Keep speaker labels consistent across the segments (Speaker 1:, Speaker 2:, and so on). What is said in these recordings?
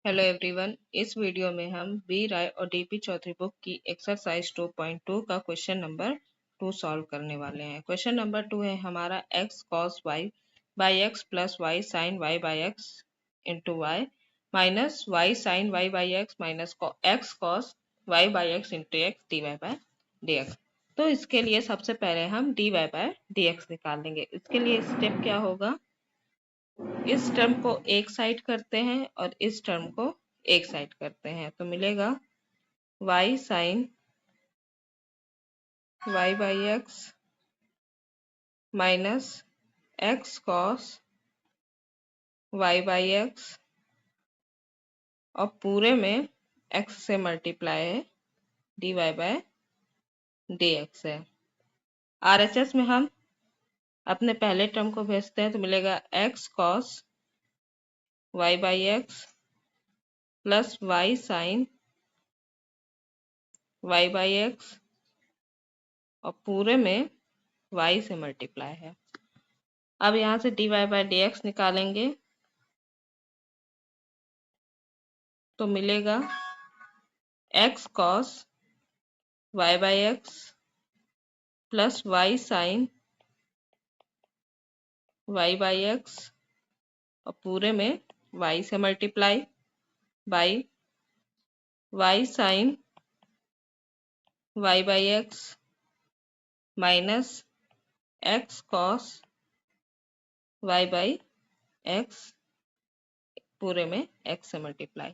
Speaker 1: Hello everyone. इस video में हम बी राय और डीपी चौधरी बुक की एक्सरसाइज 2.2 का क्वेश्चन नंबर 2 सॉल्व करने वाले हैं। क्वेश्चन नंबर 2 है हमारा x cos y by X plus Y sine y by X into Y minus Y sine y by X minus x cos y by X into X D Y by D X. तो इसके लिए सबसे पहले हम D Y by D X निकाल लेंगे। इसके लिए स्टेप क्या होगा, इस टर्म को एक साइड करते हैं और इस टर्म को एक साइड करते हैं तो मिलेगा y sine y by X minus X cos y by X और पूरे में x से मल्टीप्लाई है dy बाय dx है। RHS में हम अपने पहले टर्म को भेजते हैं तो मिलेगा x cos y by X plus y sine y by X और पूरे में y से मल्टीप्लाई है। अब यहाँ से dy बाई dx निकालेंगे तो मिलेगा x cos y by X plus y sine y by X और पूरे में y से multiply by y sine y by X minus x cos y by X पूरे में x से मल्टीप्लाई।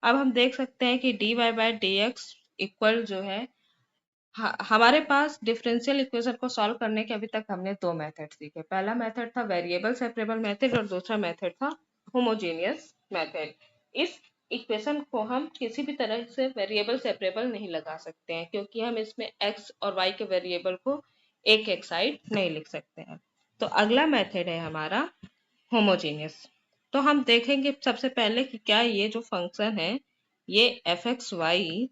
Speaker 1: अब हम देख सकते हैं कि dy बाई dx इक्वल जो है हमारे पास डिफरेंशियल इक्वेशन को सॉल्व करने के अभी तक हमने दो मेथड सीखे। पहला मेथड था वेरिएबल सेपरेबल मेथड और दूसरा मेथड था होमोजेनियस मेथड। इस इक्वेशन को हम किसी भी तरह से वेरिएबल सेपरेबल नहीं लगा सकते हैं क्योंकि हम इसमें x और y के वेरिएबल को एक एक साइड नहीं लिख सकते हैं। तो अगला मेथड है हमारा होमोजेनियस। तो हम देखेंगे सबसे पहले कि क्या ये जो फंक्शन है ये F X Y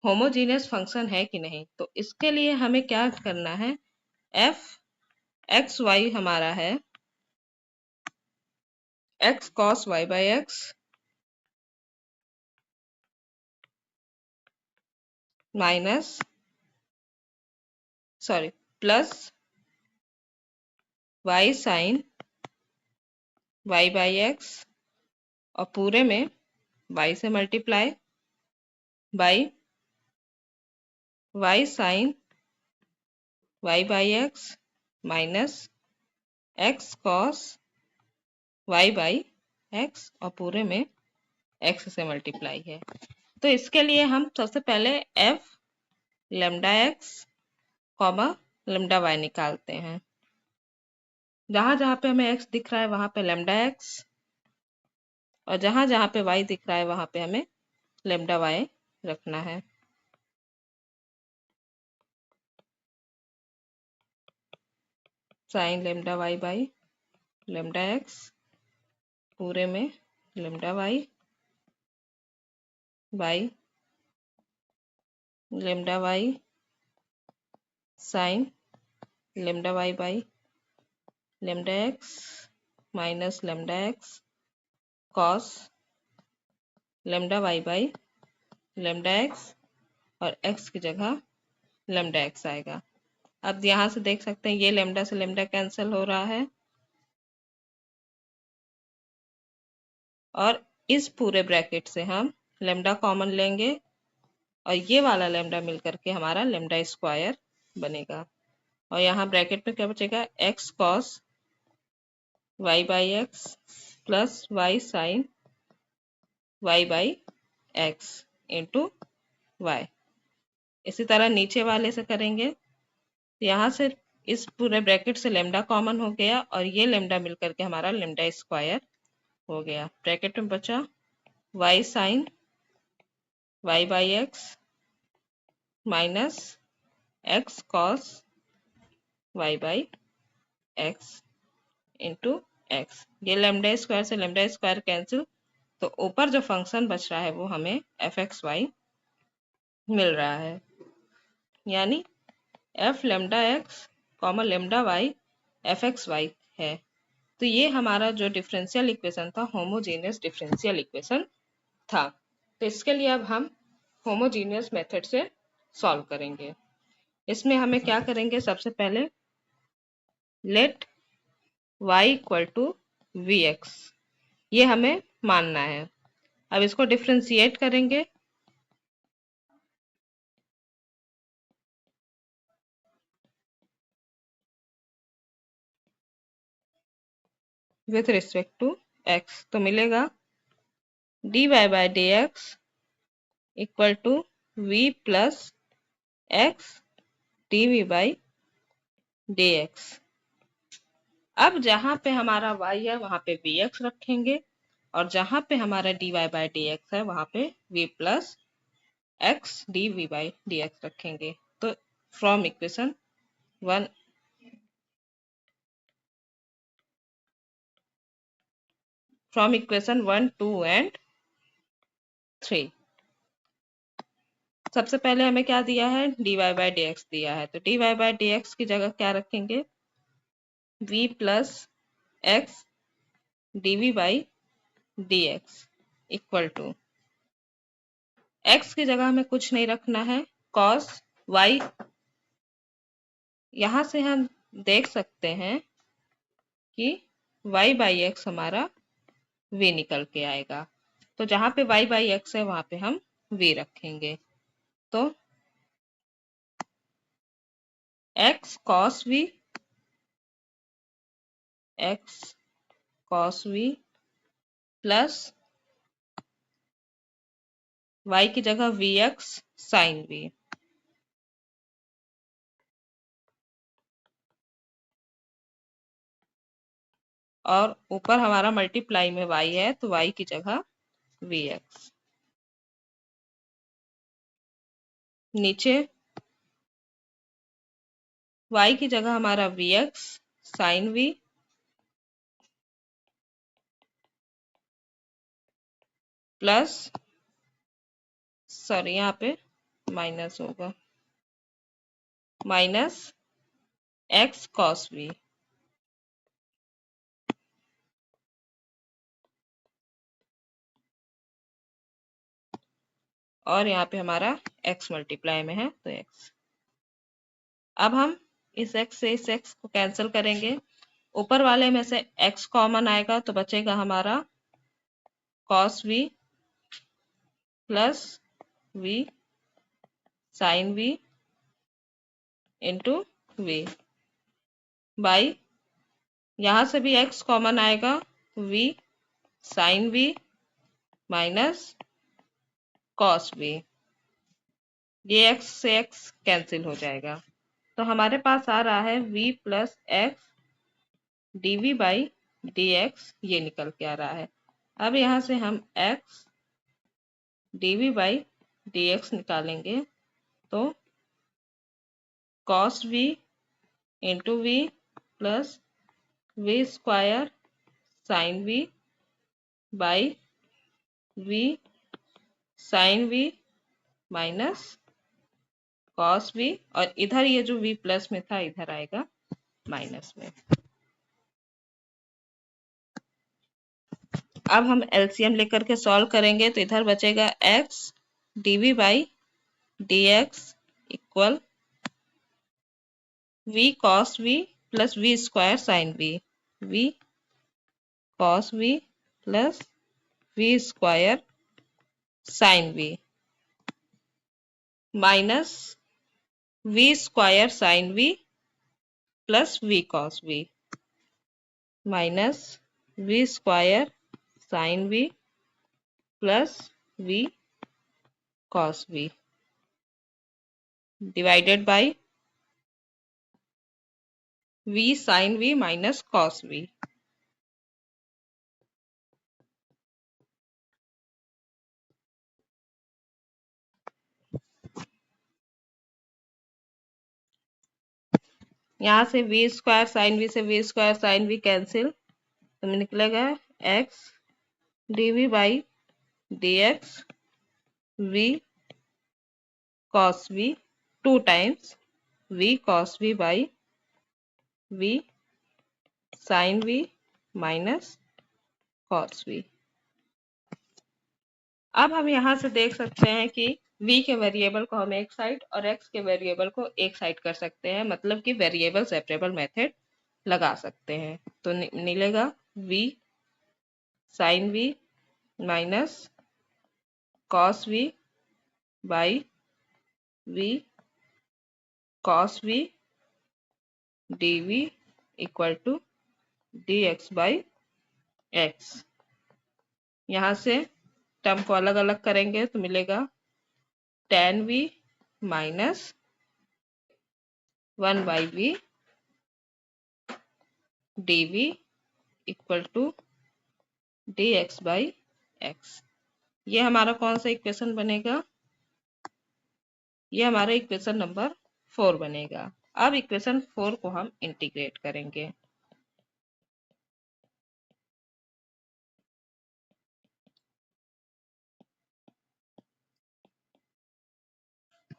Speaker 1: homogeneous function है कि नहीं। तो इसके लिए हमें क्या करना है, एफ एक्स वाई हमारा है X cos Y by X minus plus Y sine Y by X और पूरे में वाई से multiply by Y sine Y by X minus X cos Y by X और पूरे में एक्स से मल्टीप्लाई है। तो इसके लिए हम सबसे पहले F lambda X comma lambda Y निकालते हैं। जहां जहां पे हमें x दिख रहा है वहां पे लेमडा एक्स और जहां जहां पे y दिख रहा है वहां पे हमें लेमडा वाई रखना है। Sine lambda Y by lambda X पूरे में lambda Y by lambda Y sine lambda Y by lambda X minus lambda X cos lambda Y by lambda X और x की जगह लेमडा एक्स आएगा। अब यहाँ से देख सकते हैं ये लेमडा से लेमडा कैंसिल हो रहा है और इस पूरे ब्रैकेट से हम लेमडा कॉमन लेंगे और ये वाला लेमडा मिल करके हमारा लेमडा स्क्वायर बनेगा और यहाँ ब्रैकेट में क्या बचेगा, X cos Y by X plus Y sine Y by X into Y. इसी तरह नीचे वाले से करेंगे, यहाँ से इस पूरे ब्रैकेट से लेमडा कॉमन हो गया और ये लेमडा मिल करके हमारा लेमडा स्क्वायर हो गया। ब्रैकेट में बचा Y sine Y by X minus X cos Y by X into X. ये लेमडा स्क्वायर से लेमडा स्क्वायर कैंसिल, तो ऊपर जो फंक्शन बच रहा है वो हमें एफ एक्स वाई मिल रहा है, यानी F lambda X comma lambda Y F X Y है। तो ये हमारा जो डिफरेंशियल इक्वेशन था होमोजेनियस डिफरेंशियल इक्वेशन था। तो इसके लिए अब हम होमोजेनियस मेथड से सॉल्व करेंगे। इसमें हमें क्या करेंगे, सबसे पहले let y equal to V X, ये हमें मानना है। अब इसको डिफरेंशिएट करेंगे। विथ रिस्पेक्ट टू x, तो मिलेगा dy by D X equal to v plus X dv by dx। अब जहां पे हमारा y है वहां पे vx रखेंगे, और जहां पे हमारा dy बाई dx है वहां पे v plus X dv by dx रखेंगे। तो from equation one from equation 1, 2 and 3, सबसे पहले हमें क्या दिया है, dy बाई dx दिया है। तो dy बाई dx की जगह क्या रखेंगे, v plus X dv by dx equal to, x की जगह हमें कुछ नहीं रखना है, cos y। यहां से हम देख सकते हैं कि y बाई एक्स हमारा v निकल के आएगा। तो जहां पे y बाई एक्स है वहां पे हम v रखेंगे। तो x cos v plus y की जगह vx sin v, और ऊपर हमारा मल्टीप्लाई में y है तो y की जगह vx। नीचे y की जगह हमारा vx sin v plus, sorry यहाँ पे माइनस होगा, माइनस x cos v, और यहाँ पे हमारा x मल्टीप्लाई में है तो x। अब हम इस x से इस x को कैंसिल करेंगे, ऊपर वाले में से x कॉमन आएगा तो बचेगा हमारा cos v plus v sin v into v by, यहाँ से भी x कॉमन आएगा, v sin v minus cos v, ये x से x कैंसिल हो जाएगा। तो हमारे पास आ रहा है v plus X dv by dx, ये निकल के आ रहा है। अब यहाँ से हम x dv बाई dx निकालेंगे तो cos v into v plus v square sin v by v sin v minus cos v, और इधर ये जो v प्लस में था इधर आएगा माइनस में। अब हम एलसीएम लेकर के सॉल्व करेंगे तो इधर बचेगा x dv by dx equal v cos v plus v square sin v, v cos v plus v square sin v minus v square sin v plus v cos v minus v square sin v plus v cos v divided by v sin v minus cos v। यहाँ से v square sine v से v square sine v cancel, तो निकलेगा x dv by dx v cos v, two times v cos v by v sin v minus cos v। अब हम यहाँ से देख सकते हैं कि v के वेरिएबल को हम एक साइड और x के वेरिएबल को एक साइड कर सकते हैं, मतलब कि वेरिएबल सेपरेबल मेथड लगा सकते हैं। तो मिलेगा v sine v minus cos v by v cos v dv equal to dx by x। यहाँ से टर्म को अलग अलग करेंगे तो मिलेगा tan v minus 1 by v dv equal to dx by x। ये हमारा कौन सा इक्वेशन बनेगा? ये हमारा इक्वेशन नंबर 4 बनेगा। अब इक्वेशन 4 को हम इंटीग्रेट करेंगे।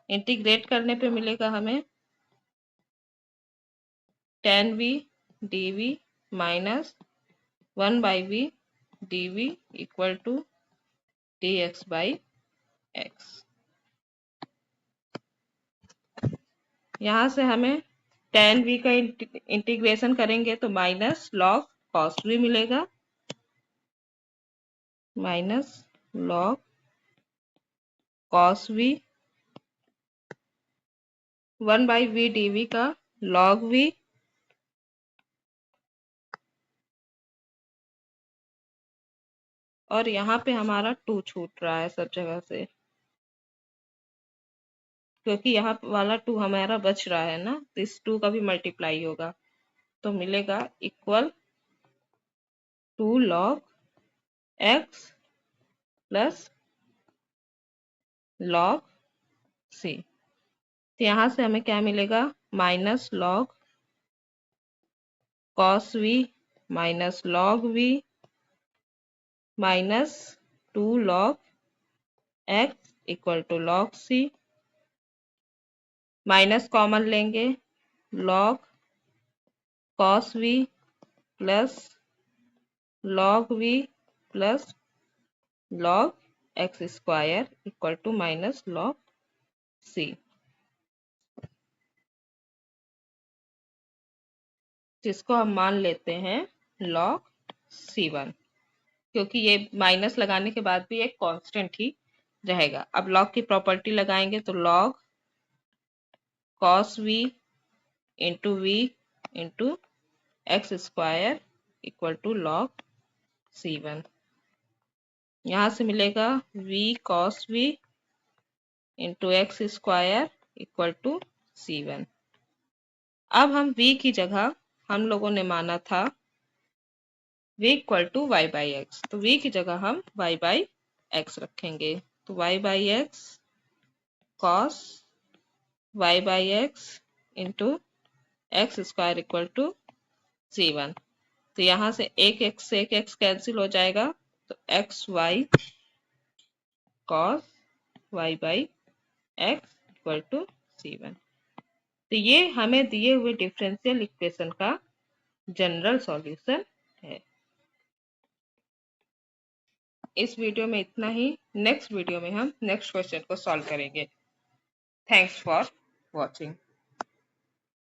Speaker 1: इंटीग्रेट करने पे मिलेगा हमें tan v dv minus 1 by v dv equal to dx by x। यहाँ से हमें tan v का इंटीग्रेशन करेंगे तो माइनस लॉग कॉस v मिलेगा, minus log cos v 1 by v dv का log v और यहाँ पे हमारा 2 छूट रहा है सब जगह से, क्योंकि यहाँ वाला 2 हमारा बच रहा है ना, तो इस 2 का भी मल्टीप्लाई होगा तो मिलेगा equal 2 log x plus log c। तो यहाँ से हमें क्या मिलेगा? Minus log cos v minus log v minus 2 log x equal to log c। Minus common लेंगे, log cos v plus log v plus log x square equal to minus log c। जिसको हम मान लेते हैं log c1, क्योंकि ये minus लगाने के बाद भी एक कांस्टेंट ही रहेगा। अब log की प्रॉपर्टी लगाएंगे तो log cos v into v into X square equal to log c1। यहाँ से मिलेगा v cos v into X square equal to c1। अब हम v की जगह हम लोगों ने माना था v equal to Y by X, तो v की जगह हम y बाई एक्स रखेंगे। तो y by X cos y by X into X square equal to c1। तो यहाँ से एक x कैंसिल हो जाएगा तो X Y cos y by X equal to c1। तो ये हमें दिए हुए डिफरेंशियल इक्वेशन का जनरल सॉल्यूशन है। इस वीडियो में इतना ही। नेक्स्ट वीडियो में हम नेक्स्ट क्वेश्चन को सॉल्व करेंगे। Thanks for watching.